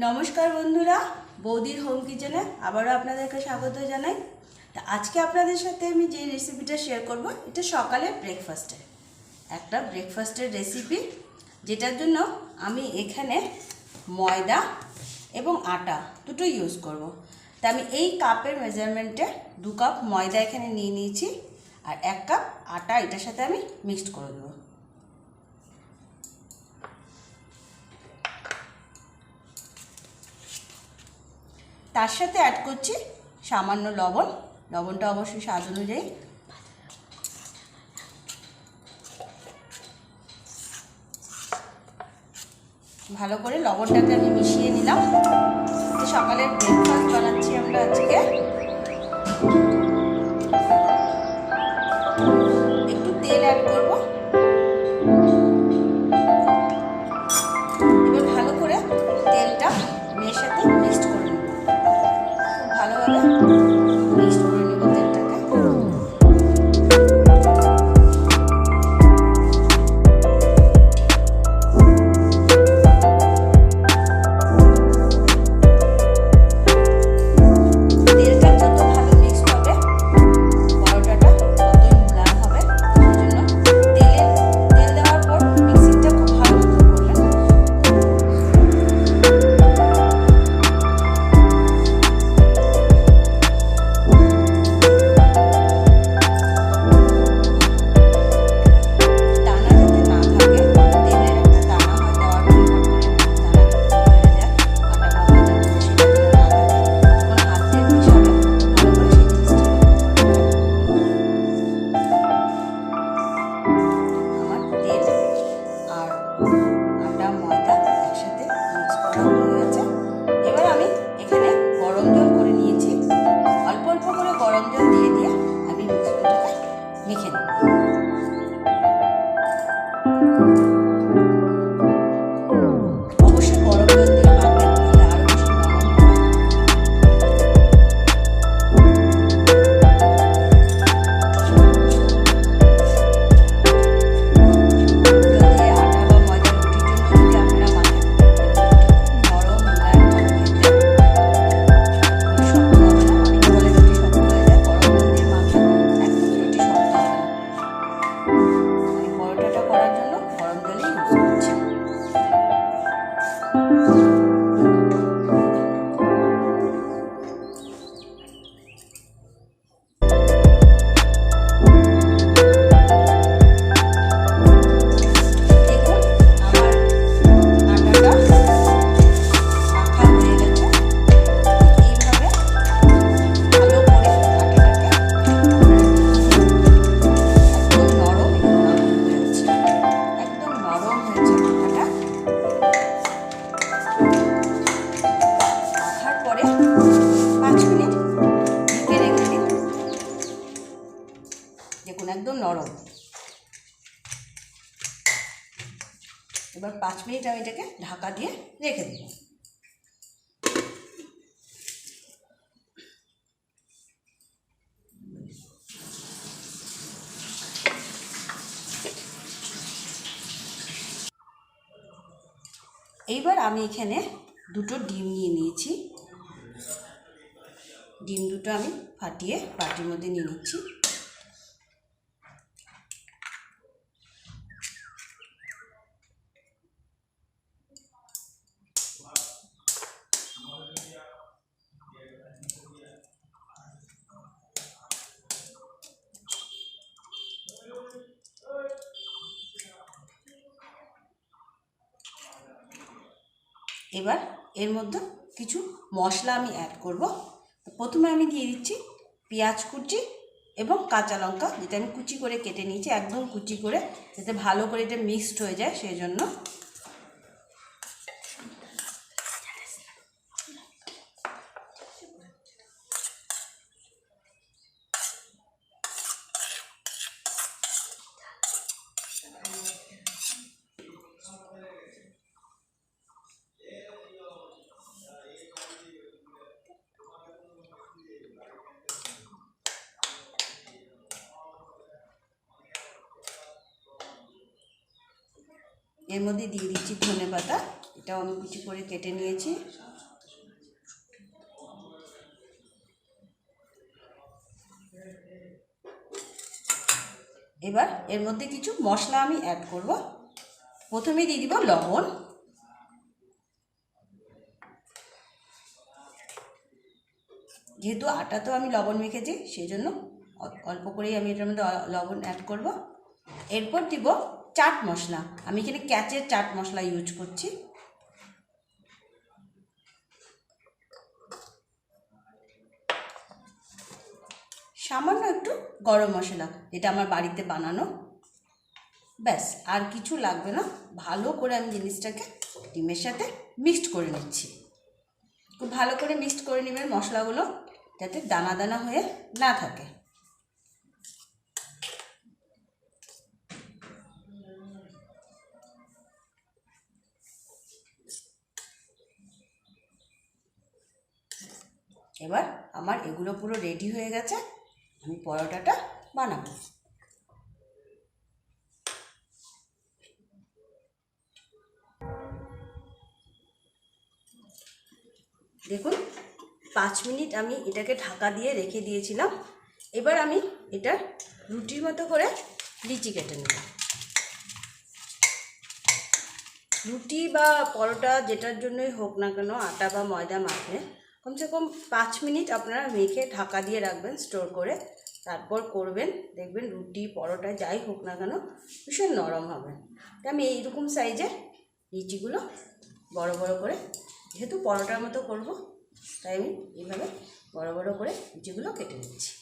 নমস্কার বন্ধুরা, বৌদির হোম কিচেনে আবারও আপনাদেরকে স্বাগত জানাই। তা আজকে আপনাদের সাথে আমি যে রেসিপিটা শেয়ার করব, এটা সকালের ব্রেকফাস্টের রেসিপি, যেটার জন্য আমি এখানে ময়দা এবং আটা দুটো ইউজ করব। তা আমি এই কাপের মেজারমেন্টে 2 কাপ ময়দা এখানে নিয়ে নিয়েছি, আর 1 কাপ আটা এটার সাথে আমি মিক্সড করে দেবো। তার সাথে অ্যাড করছি সামান্য লবণটা অবশ্যই স্বাদ অনুযায়ী। ভালো করে লবণটাকে আমি মিশিয়ে নিলাম। সকালের ব্রেকফাস্ট বানাচ্ছি আমরা আজকে। একটু তেল অ্যাড করব। এবার ভালো করে তেলটা মেয়ের সাথে মিক্সড করে নেব। খুব ভালোভাবে মিক্সড করে নেব তেলটাকে। দেখুন একদম নরম। এবার 5 মিনিট আমি এটাকে ঢাকা দিয়ে রেখে দেব। এইবার আমি এখানে 2টো ডিম নিয়ে নিয়েছি। ডিম দুটো আমি ফাটিয়ে বাটির মধ্যে নিয়ে নিচ্ছি। এবার এর মধ্যে কিছু মশলা আমি অ্যাড করব। প্রথমে আমি দিয়ে দিচ্ছি পেঁয়াজ কুচি এবং কাঁচা লঙ্কা, যেটা আমি কুচি করে কেটে নিয়েছি, একদম কুচি করে, যাতে ভালো করে এটা মিক্সড হয়ে যায় সেই জন্য। এর মধ্যে দিয়ে দিচ্ছি ধনেপাতা, এটাও আমি কুচি করে কেটে নিয়েছি। এবার এর মধ্যে কিছু মশলা আমি অ্যাড করব। প্রথমে দিয়ে দিব লবণ, যেহেতু আটাতেও আমি লবণ মেখেছি সেই জন্য অল্প করেই আমি এটার মধ্যে লবণ অ্যাড করব। এরপর দিব চাট মশলা, আমি এখানে ক্যাচের চাট মশলা ইউজ করছি। সামান্য একটু গরম মশলা, যেটা আমার বাড়িতে বানানো। ব্যাস, আর কিছু লাগবে না। ভালো করে আমি জিনিসটাকে ডিমের সাথে মিক্সড করে নিচ্ছি। খুব ভালো করে মিক্সড করে নেবেন মশলাগুলো, যাতে দানা দানা হয়ে না থাকে। এবার আমার এগুলো পুরো রেডি হয়ে গেছে, আমি পরোটাটা বানাবো। দেখুন 5 মিনিট আমি এটাকে ঢাকা দিয়ে রেখে দিয়েছিলাম। এবার আমি এটা রুটির মতো করে লিচি কেটে নেব। রুটি বা পরোটা যেটার জন্যই হোক না কেন, আটা বা ময়দা মাখলে কমসে কম 5 মিনিট আপনারা মেখে ঢাকা দিয়ে রাখবেন স্টোর করে, তারপর করবেন। দেখবেন রুটি পরোটা যাই হোক না কেন ভীষণ নরম হবে। তো আমি এইরকম সাইজের লিচিগুলো বড় বড় করে, যেহেতু পরোটার মতো করব তাই আমি এইভাবে বড় বড় করে লিচিগুলো কেটে নিচ্ছি।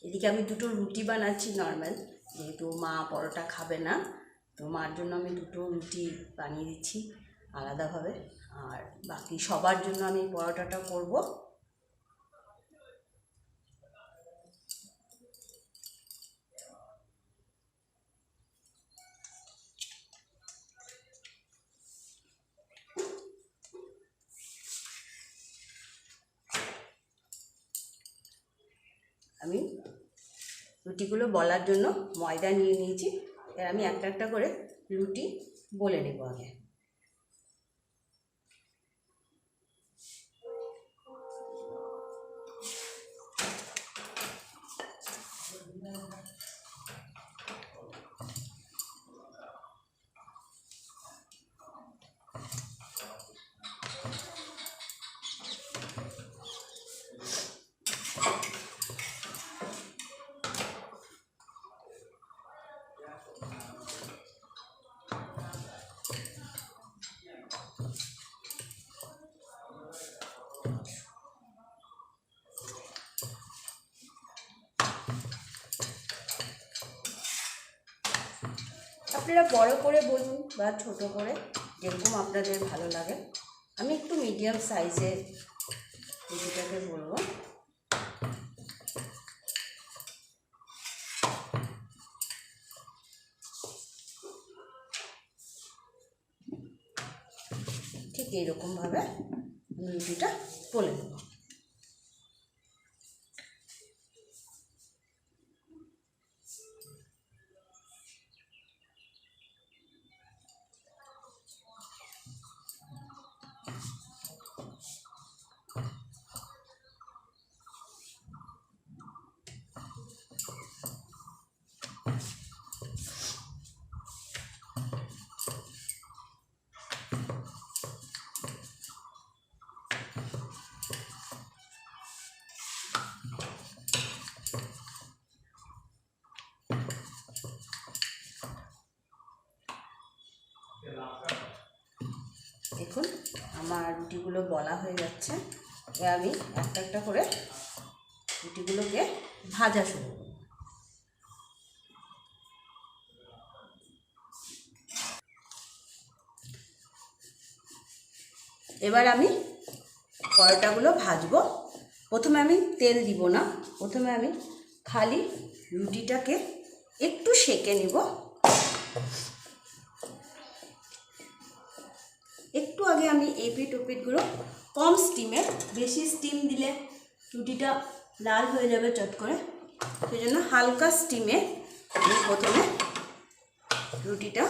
এদিকে আমি দুটো রুটি বানাচ্ছি নর্মাল, যেহেতু মা পরোটা খাবে না, তো মার জন্য আমি দুটো রুটি বানিয়ে দিচ্ছি আলাদাভাবে। আর বাকি সবার জন্য আমি পরোটাটা করব। আমি রুটিগুলো বলার জন্য ময়দা নিয়ে নিয়েছি। এবার আমি একটা একটা করে রুটি বলে নেব আগে। আপনারা বড় করে বলুন বা ছোট করে, যেরকম আপনাদের ভালো লাগে। আমি একটু মিডিয়াম সাইজের রুটিটাকে বলবো। ঠিক এইরকমভাবে আমি রুটিটা বলে নেব। দেখুন আমার রুটিগুলো বলা হয়ে যাচ্ছে। এবার আমি একটা একটা করে রুটিগুলোকে ভাজা শুরু করব। এবার আমি পরোটাগুলো ভাজবো। প্রথমে আমি তেল দিব না, প্রথমে আমি খালি রুটিটাকে একটু সেঁকে নিব। একটু আগে আমি এপিট ওপিটগুলো কম স্টিমে, বেশি স্টিম দিলে রুটিটা লাল হয়ে যাবে চট করে, সেই জন্য হালকা স্টিমে আমি প্রথমে রুটিটা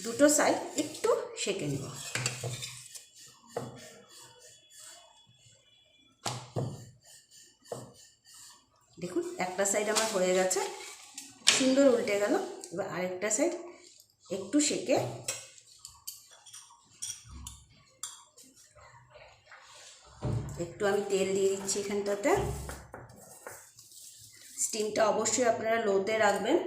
দুটো সাইড একটু সেঁকে নেব। দেখুন একটা সাইড আমার হয়ে গেছে, সুন্দর উল্টে গেল। এবার আরেকটা সাইড একটু সেঁকে একটু আমি তেল দিয়ে দিচ্ছি এখানটাতে। স্টিমটা অবশ্যই আপনারা লোতে রাখবেন।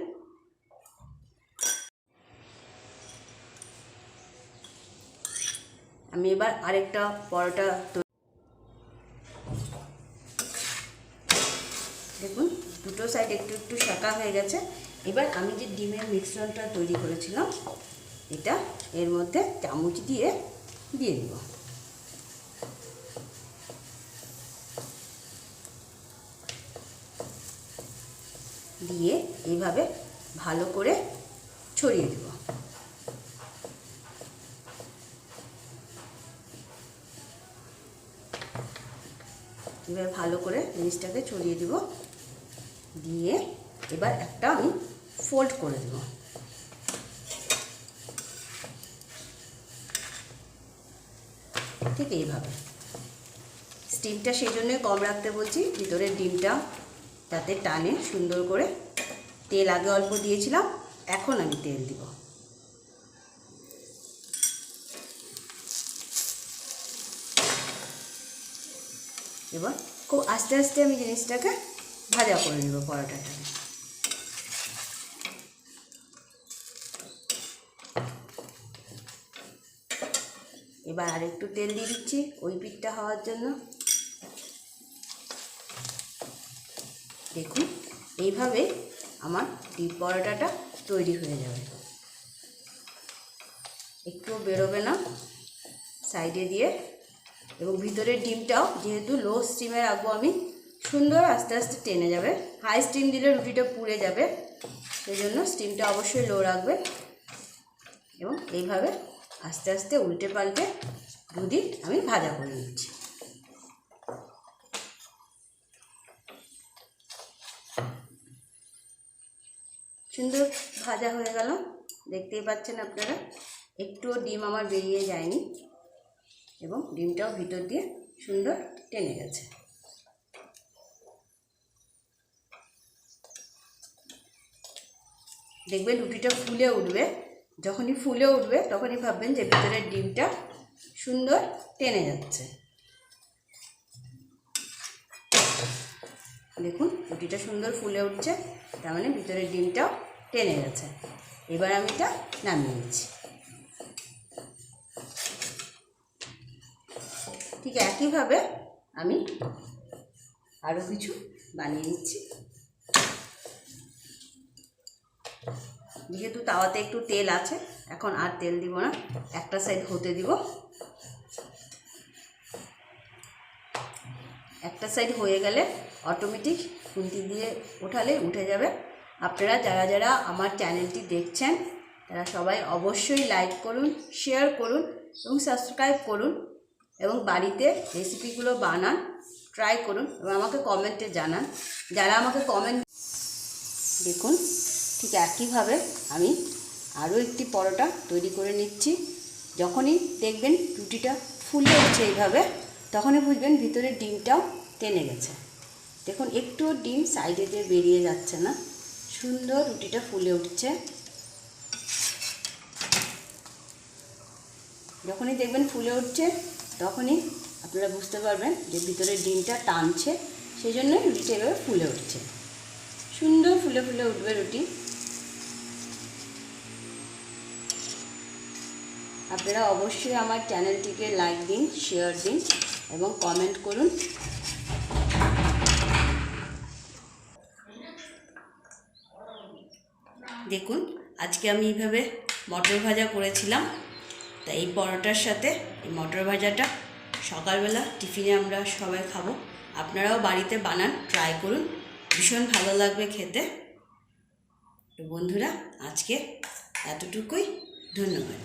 আমি এবার আরেকটা পরোটা দেখুন দুটো সাইড একটু একটু সেঁকা হয়ে গেছে। এবার আমি যে ডিমের মিশ্রণটা তৈরি করেছিলাম এটা এর মধ্যে চামচ দিয়ে দিয়ে দেব। দিয়ে এইভাবে ভালো করে ছড়িয়ে দেব। এবার ভালো করে জিনিসটাকে ছড়িয়ে দেব, দিয়ে এবার একটা আমি ফোল্ড করে দেব। ঠিক এইভাবে। স্টিমটা সেই জন্যই কম রাখতে বলছি, ভিতরের ডিমটা যাতে টানে সুন্দর করে। তেল আগে অল্প দিয়েছিলাম, এখন আমি তেল দিব। এবার খুব আস্তে আস্তে আমি জিনিসটাকে ভাজা করে নেব পরোটাটাকে। এবার আরেকটু তেল দিয়ে দিচ্ছি ওই পিঠটা হওয়ার জন্য। দেখুন এইভাবে আমার ডিম পরোটাটা তৈরি হয়ে যাবে, একটুও বেরোবে না সাইডে দিয়ে। এবং ভিতরের ডিমটাও যেহেতু লো স্টিমে রাখবো আমি, সুন্দর আস্তে আস্তে টেনে যাবে। হাই স্টিম দিলে রুটিটা পুড়ে যাবে, সেই জন্য স্টিমটা অবশ্যই লো রাখবেন। এবং এইভাবে আস্তে আস্তে উল্টে পাল্টে দুদিক আমি ভাজা করে নিচ্ছি। সুন্দর ভাজা হয়ে গেল, দেখতেই পাচ্ছেন আপনারা। একটুও ডিম আমার বেরিয়ে যায়নি এবং ডিমটাও ভিতর দিয়ে সুন্দর টেনে গেছে। দেখবেন রুটিটা ফুলে উঠবে, যখনই ফুলে উঠবে তখনই ভাববেন যে ভিতরের ডিমটা সুন্দর টেনে যাচ্ছে। দেখুন রুটিটা সুন্দর ফুলে উঠছে, তার মানে ভিতরের ডিমটাও টেনে গেছে। এবার আমি এটা নামিয়ে নিচ্ছি। ঠিক একইভাবে আমি আরও কিছু বানিয়ে নিচ্ছি। যেহেতু তাওয়াতে একটু তেল আছে, এখন আর তেল দিব না, একটা সাইড হতে দিব। একটা সাইড হয়ে গেলে অটোমেটিক খুন্তি দিয়ে ওঠালে উঠে যাবে। আপনারা যারা যারা আমার চ্যানেলটি দেখছেন তারা সবাই অবশ্যই লাইক করুন, শেয়ার করুন এবং সাবস্ক্রাইব করুন, এবং বাড়িতে রেসিপিগুলো বানান, ট্রাই করুন এবং আমাকে কমেন্টে জানান। যারা আমাকে কমেন্ট দেখুন ঠিক একইভাবে আমি আরও একটি পরোটা তৈরি করে নিচ্ছি। যখনই দেখবেন রুটিটা ফুলে উঠছে এইভাবে, তখনই বুঝবেন ভিতরে ডিমটাও টেনে গেছে। দেখুন একটুও ডিম সাইডে দিয়ে বেরিয়ে যাচ্ছে না, সুন্দর রুটিটা ফুলে উঠছে। যখনই দেখবেন ফুলে উঠছে তখনই আপনারা বুঝতে পারবেন যে ভিতরে ডিমটা টানছে, সেই জন্যই রুটিটা এভাবে ফুলে উঠছে। সুন্দর ফুলে ফুলে উঠবে রুটি। আপনারা অবশ্যই আমার চ্যানেলটিকে লাইক দিন, শেয়ার দিন এবং কমেন্ট করুন। দেখুন আজকে আমি এইভাবে মটর ভাজা করেছিলাম, তাই এই পরোটার সাথে এই মটর ভাজাটা সকালবেলা টিফিনে আমরা সবাই খাবো। আপনারাও বাড়িতে বানান, ট্রাই করুন, ভীষণ ভালো লাগবে খেতে। বন্ধুরা, আজকে এতটুকুই, ধন্যবাদ।